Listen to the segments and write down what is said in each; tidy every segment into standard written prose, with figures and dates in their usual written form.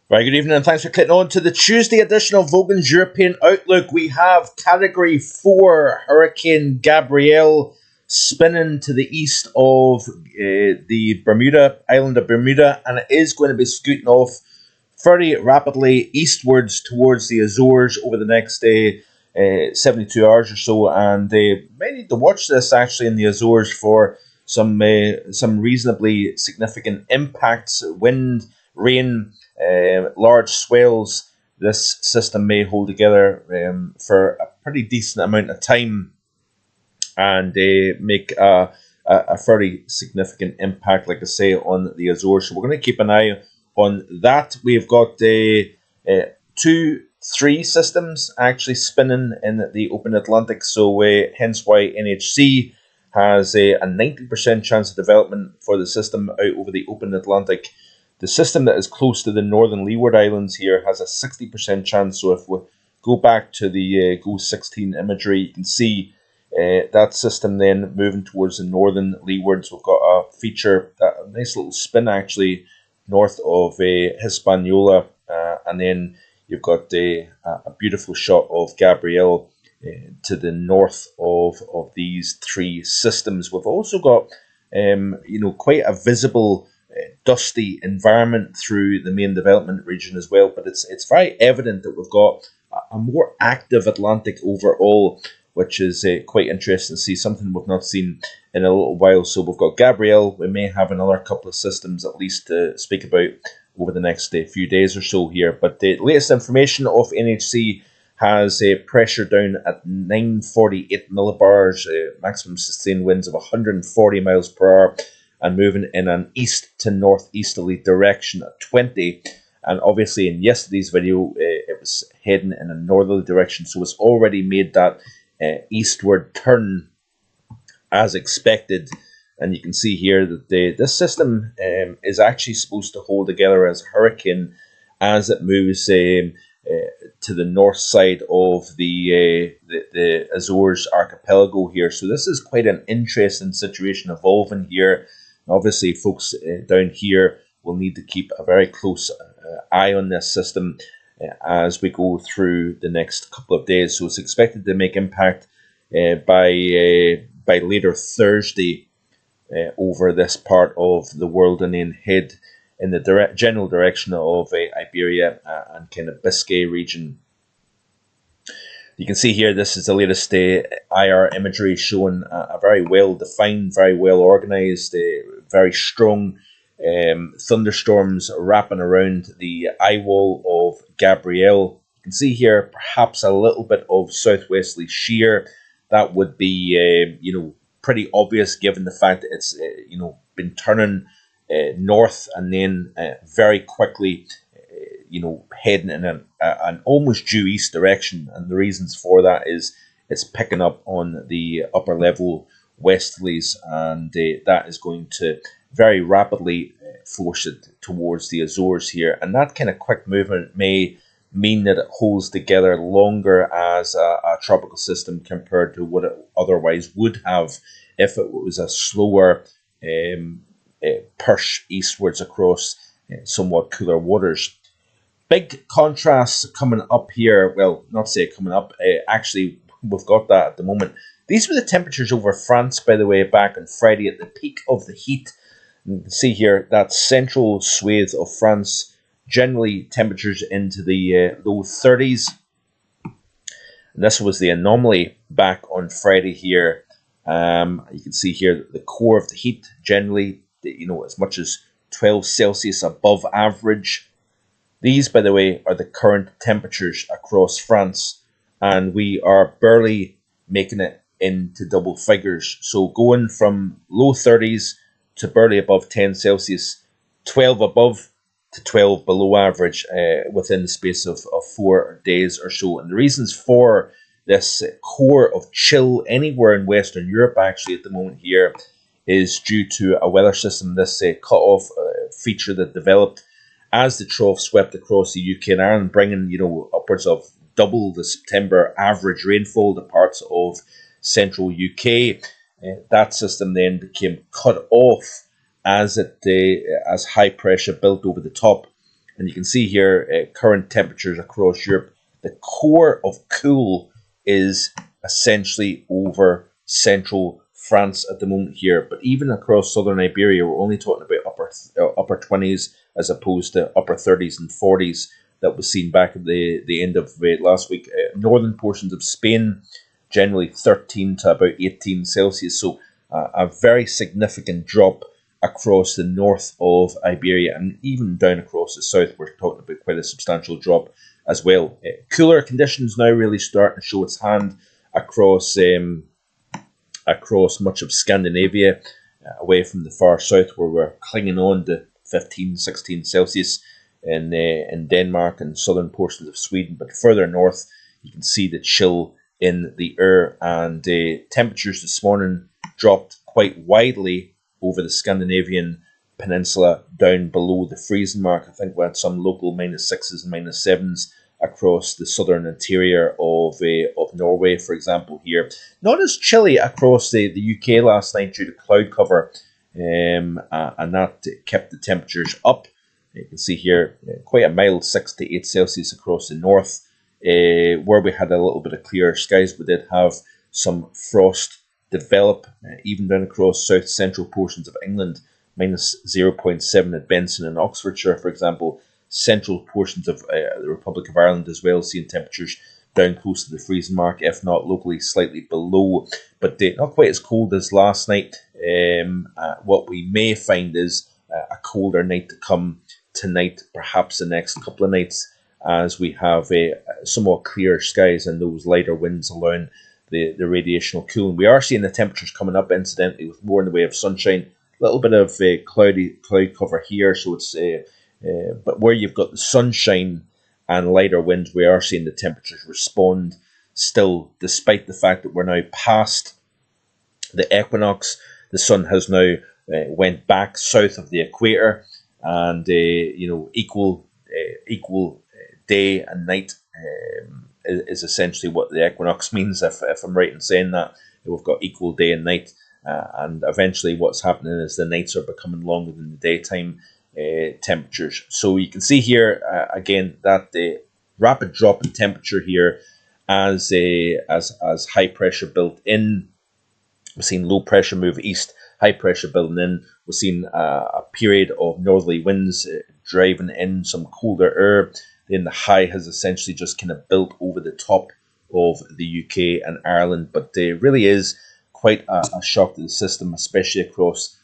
Very good evening and thanks for clicking on to the Tuesday edition of Vogan's European Outlook. We have Category 4 Hurricane Gabrielle spinning to the east of the island of Bermuda, and it is going to be scooting off very rapidly eastwards towards the Azores over the next 72 hours or so, and may need to watch this actually in the Azores for some reasonably significant impacts, wind, rain, large swells. This system may hold together for a pretty decent amount of time and make a fairly significant impact, like I say, on the Azores. So we're going to keep an eye on that. We've got 2-3 systems actually spinning in the open Atlantic, so hence why NHC has a 90% chance of development for the system out over the open Atlantic. The system that is close to the northern Leeward Islands here has a 60% chance. So if we go back to the GO16 imagery, you can see that system then moving towards the northern Leewards. We've got a feature, a nice little spin actually, north of Hispaniola. And then you've got a beautiful shot of Gabrielle to the north of these three systems. We've also got, quite a visible dusty environment through the main development region as well, but it's very evident that we've got a more active Atlantic overall, which is quite interesting to see, something we've not seen in a little while. So we've got Gabrielle. We may have another couple of systems at least to speak about over the next few days or so here, but the latest information off NHC has pressure down at 948 millibars, maximum sustained winds of 140 miles per hour, and moving in an east to northeasterly direction at 20. And obviously in yesterday's video, it was heading in a northerly direction, so it's already made that eastward turn as expected. And you can see here that this system is actually supposed to hold together as a hurricane as it moves to the north side of the Azores archipelago here. So this is quite an interesting situation evolving here. Obviously, folks down here will need to keep a very close eye on this system as we go through the next couple of days. So it's expected to make impact by later Thursday over this part of the world, and then head in the general direction of Iberia and kind of Biscay region. You can see here, this is the latest IR imagery showing a very well-defined, very well-organized, very strong thunderstorms wrapping around the eye wall of Gabrielle. You can see here perhaps a little bit of southwesterly shear. That would be, pretty obvious given the fact that it's, been turning north and then very quickly heading in an almost due east direction, and the reasons for that is it's picking up on the upper level westerlies, and that is going to very rapidly force it towards the Azores here. And that kind of quick movement may mean that it holds together longer as a tropical system compared to what it otherwise would have if it was a slower push eastwards across somewhat cooler waters. Big contrasts coming up here. Well, not say coming up. Actually, we've got that at the moment. These were the temperatures over France, by the way, back on Friday at the peak of the heat. You can see here that central swathe of France, generally temperatures into the low 30s. And this was the anomaly back on Friday here. You can see here the core of the heat, generally, as much as 12 Celsius above average. These, by the way, are the current temperatures across France, and we are barely making it into double figures. So going from low 30s to barely above 10 Celsius, 12 above to 12 below average within the space of 4 days or so. And the reasons for this core of chill anywhere in Western Europe actually at the moment here is due to a weather system, this cut-off feature that developed as the trough swept across the UK and Ireland, bringing upwards of double the September average rainfall to parts of central UK. That system then became cut off as high pressure built over the top And you can see here current temperatures across Europe. The core of cool is essentially over central France at the moment here, but even across southern Iberia, we're only talking about upper 20s as opposed to upper 30s and 40s that was seen back at the end of last week. Northern portions of Spain, generally 13 to about 18 Celsius, so a very significant drop across the north of Iberia, and even down across the south, we're talking about quite a substantial drop as well. Cooler conditions now really starting to show its hand across much of Scandinavia, away from the far south, where we're clinging on to 15, 16 Celsius in Denmark and southern portions of Sweden. But further north, you can see the chill in the air, and temperatures this morning dropped quite widely over the Scandinavian peninsula down below the freezing mark. I think we had some local -6s and -7s across the southern interior of Norway, for example, here. Not as chilly across the UK last night due to cloud cover, and that kept the temperatures up. You can see here quite a mild 6 to 8 Celsius across the north. Where we had a little bit of clearer skies, we did have some frost develop, even down across south central portions of England, -0.7 at Benson and Oxfordshire, for example. Central portions of the Republic of Ireland as well, seeing temperatures down close to the freezing mark, if not locally slightly below, but not quite as cold as last night. What we may find is a colder night to come tonight, perhaps the next couple of nights, as we have somewhat clearer skies and those lighter winds allowing the radiational cooling. We are seeing the temperatures coming up, incidentally, with more in the way of sunshine. A little bit of cloud cover here, so it's but where you've got the sunshine and lighter winds, we are seeing the temperatures respond still, despite the fact that we're now past the equinox. The sun has now went back south of the equator, and equal day and night is essentially what the equinox means, if I'm right in saying that. We've got equal day and night, and eventually what's happening is the nights are becoming longer than the daytime temperatures. So you can see here again that the rapid drop in temperature here as high pressure built in. We've seen low pressure move east, high pressure building in. We've seen a period of northerly winds driving in some colder air. Then the high has essentially just kind of built over the top of the UK and Ireland, but it really is quite a shock to the system, especially across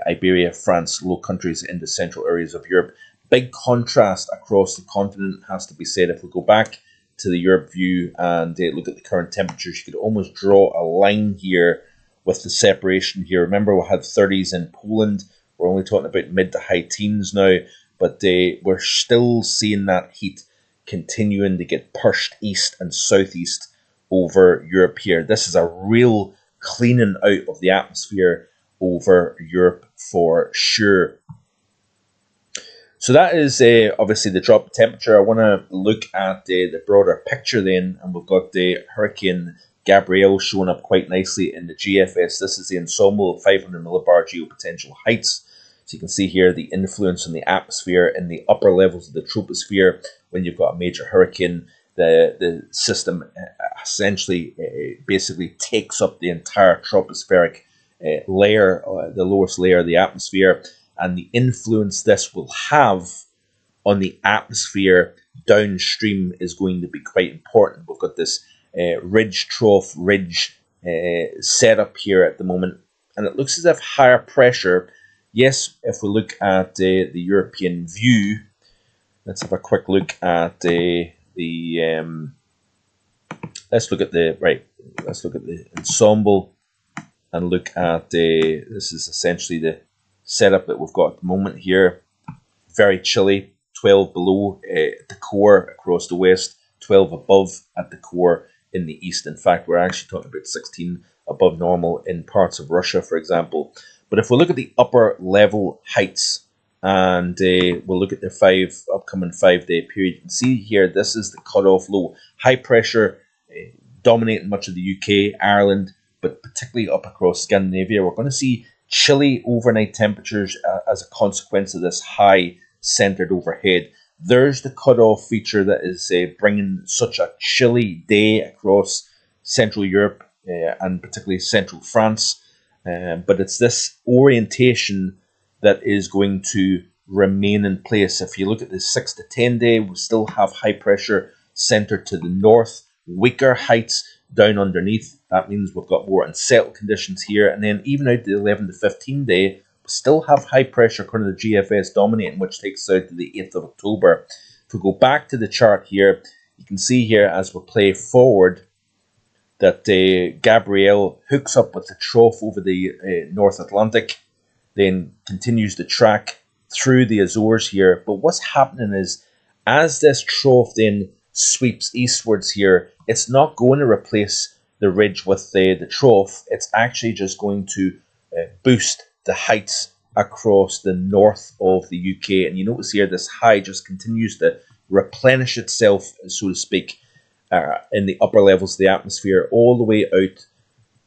Iberia, France, Low Countries into central areas of Europe. Big contrast across the continent, has to be said. If we go back to the Europe view and look at the current temperatures, you could almost draw a line here with the separation here. Remember, we had 30s in Poland. We're only talking about mid to high teens now, but we're still seeing that heat continuing to get pushed east and southeast over Europe here. This is a real cleaning out of the atmosphere over Europe for sure. So that is obviously the drop in temperature. I want to look at the broader picture then, and we've got the Hurricane Gabrielle showing up quite nicely in the GFS. This is the ensemble of 500 millibar geopotential heights. So you can see here the influence on the atmosphere in the upper levels of the troposphere. When you've got a major hurricane, the system essentially basically takes up the entire tropospheric layer, the lowest layer of the atmosphere, and the influence this will have on the atmosphere downstream is going to be quite important. We've got this ridge trough ridge setup here at the moment, and it looks as if higher pressure. Yes, if we look at the European view, let's have a quick look at let's look at the ensemble and look at this is essentially the setup that we've got at the moment here. Very chilly, 12 below at the core across the west, 12 above at the core in the east. In fact, we're actually talking about 16 above normal in parts of Russia, for example. But if we look at the upper level heights and we'll look at the upcoming 5-day period, you can see here this is the cutoff low. High pressure dominating much of the UK, Ireland, but particularly up across Scandinavia. We're going to see chilly overnight temperatures as a consequence of this high centered overhead. There's the cutoff feature that is bringing such a chilly day across Central Europe and particularly central France. But it's this orientation that is going to remain in place. If you look at the 6 to 10 day, we still have high pressure centered to the north, weaker heights down underneath. That means we've got more unsettled conditions here. And then even out to the 11 to 15 day, we still have high pressure according to the GFS dominating, which takes us out to the 8th of October. If we go back to the chart here, you can see here as we play forward that Gabrielle hooks up with the trough over the North Atlantic, then continues the track through the Azores here. But what's happening is, as this trough then sweeps eastwards here, it's not going to replace the ridge with the trough. It's actually just going to boost the heights across the north of the UK. And you notice here this high just continues to replenish itself, so to speak, in the upper levels of the atmosphere all the way out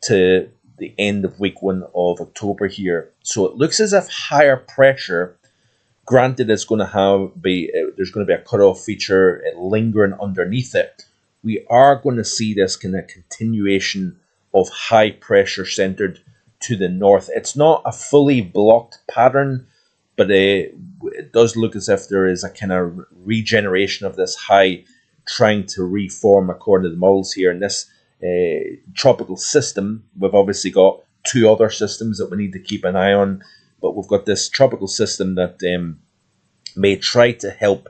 to the end of week 1 of October here. So it looks as if higher pressure, granted it's going to there's going to be a cutoff feature lingering underneath it. We are going to see this kind of continuation of high pressure centered to the north. It's not a fully blocked pattern, but it does look as if there is a kind of regeneration of this high trying to reform according to the models here. And this tropical system, we've obviously got 2 other systems that we need to keep an eye on, but we've got this tropical system that may try to help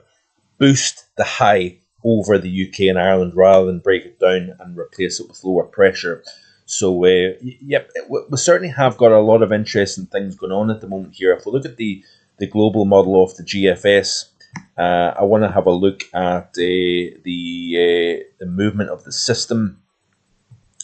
boost the high over the UK and Ireland rather than break it down and replace it with lower pressure. So, yep, we certainly have got a lot of interesting things going on at the moment here. If we look at the global model of the GFS, I want to have a look at the movement of the system,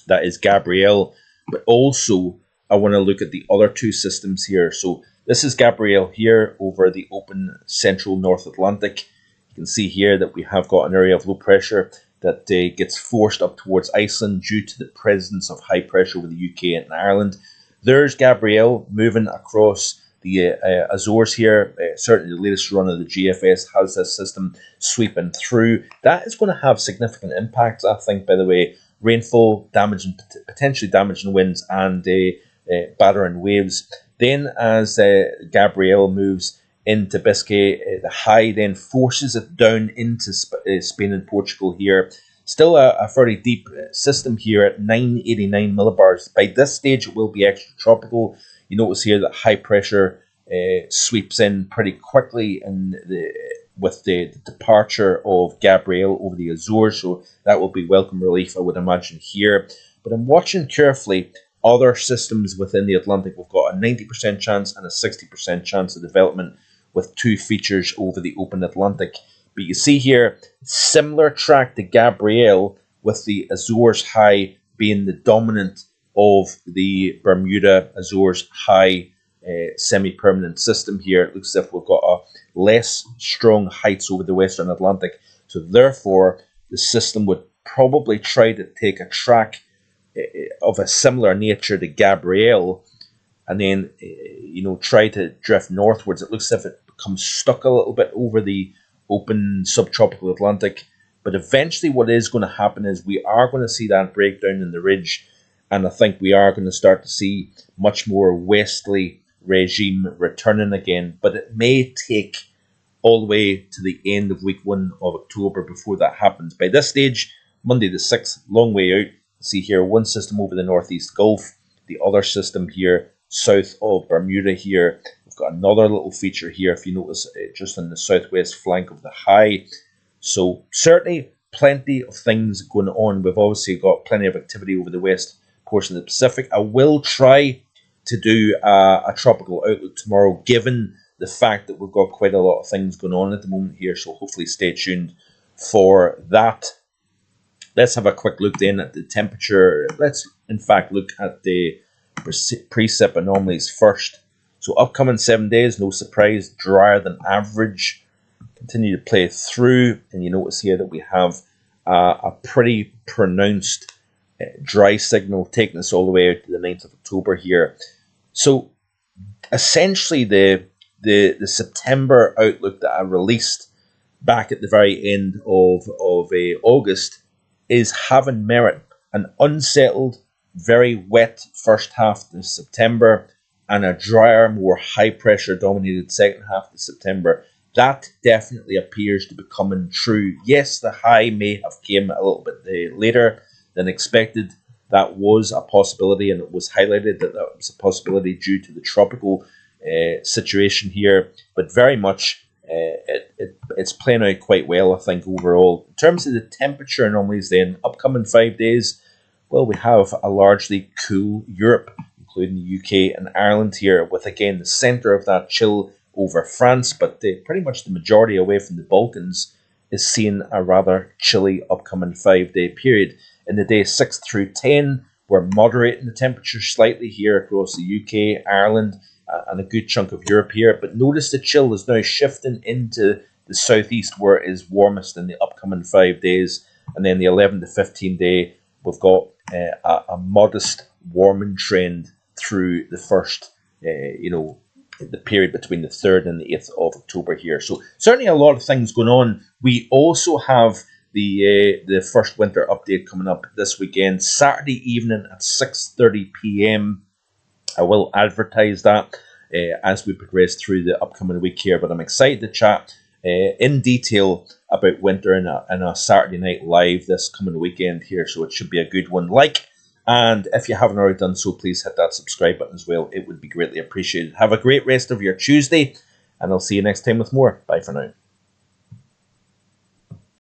that is Gabrielle, but also I want to look at the other 2 systems here. So this is Gabrielle here over the open central North Atlantic. You can see here that we have got an area of low pressure that gets forced up towards Iceland due to the presence of high pressure over the UK and Ireland. There's Gabrielle moving across the Azores here. Certainly the latest run of the GFS has this system sweeping through. That is going to have significant impacts, I think, by the way. Rainfall, potentially damaging winds, and battering waves. Then as Gabrielle moves into Biscay, the high then forces it down into Spain and Portugal here. Still a fairly deep system here at 989 millibars. By this stage, it will be extratropical. You notice here that high pressure sweeps in pretty quickly with the departure of Gabrielle over the Azores, so that will be welcome relief, I would imagine, here. But I'm watching carefully other systems within the Atlantic. We've got a 90% chance and a 60% chance of development with 2 features over the open Atlantic. But you see here, similar track to Gabrielle, with the Azores high being the dominant of the Bermuda Azores high semi-permanent system here. It looks as if we've got a less strong heights over the Western Atlantic. So therefore, the system would probably try to take a track of a similar nature to Gabrielle and then, try to drift northwards. It looks as if it becomes stuck a little bit over the open subtropical Atlantic. But eventually what is going to happen is we are going to see that breakdown in the ridge, and I think we are going to start to see much more westerly regime returning again. But it may take all the way to the end of week 1 of October before that happens. By this stage, Monday the 6th, long way out. See here, one system over the northeast Gulf, the other system here south of Bermuda here. We've got another little feature here, if you notice, just on the southwest flank of the high. So certainly plenty of things going on. We've obviously got plenty of activity over the west portion of the Pacific. I will try to do a tropical outlook tomorrow, given the fact that we've got quite a lot of things going on at the moment here. So hopefully stay tuned for that. Let's have a quick look then at the temperature. Let's in fact look at the precip anomalies first. So upcoming 7 days, no surprise, drier than average. Continue to play through, and you notice here that we have a pretty pronounced dry signal taking us all the way out to the 9th of October here. So essentially the September outlook that I released back at the very end of August is having merit. An unsettled, very wet first half of September and a drier, more high-pressure dominated second half of September. That definitely appears to be coming true. Yes, the high may have came a little bit later than expected. That was a possibility, and it was highlighted that was a possibility due to the tropical situation here. But very much it's playing out quite well, I think, overall. In terms of the temperature anomalies then, upcoming 5 days, well, we have a largely cool Europe, including the UK and Ireland here, with, again, the centre of that chill over France, but pretty much the majority away from the Balkans is seeing a rather chilly upcoming 5-day period. In the days 6 through 10, we're moderating the temperature slightly here across the UK, Ireland, and a good chunk of Europe here. But notice the chill is now shifting into the southeast, where it is warmest in the upcoming 5 days. And then the 11 to 15 day, we've got a modest warming trend through the first, the period between the 3rd and the 8th of October here. So certainly a lot of things going on. We also have the first winter update coming up this weekend, Saturday evening at 6:30 p.m. I will advertise that as we progress through the upcoming week here, but I'm excited to chat in detail about winter in a Saturday night live this coming weekend here, so it should be a good one. And if you haven't already done so, please hit that subscribe button as well. It would be greatly appreciated. Have a great rest of your Tuesday, and I'll see you next time with more. Bye for now.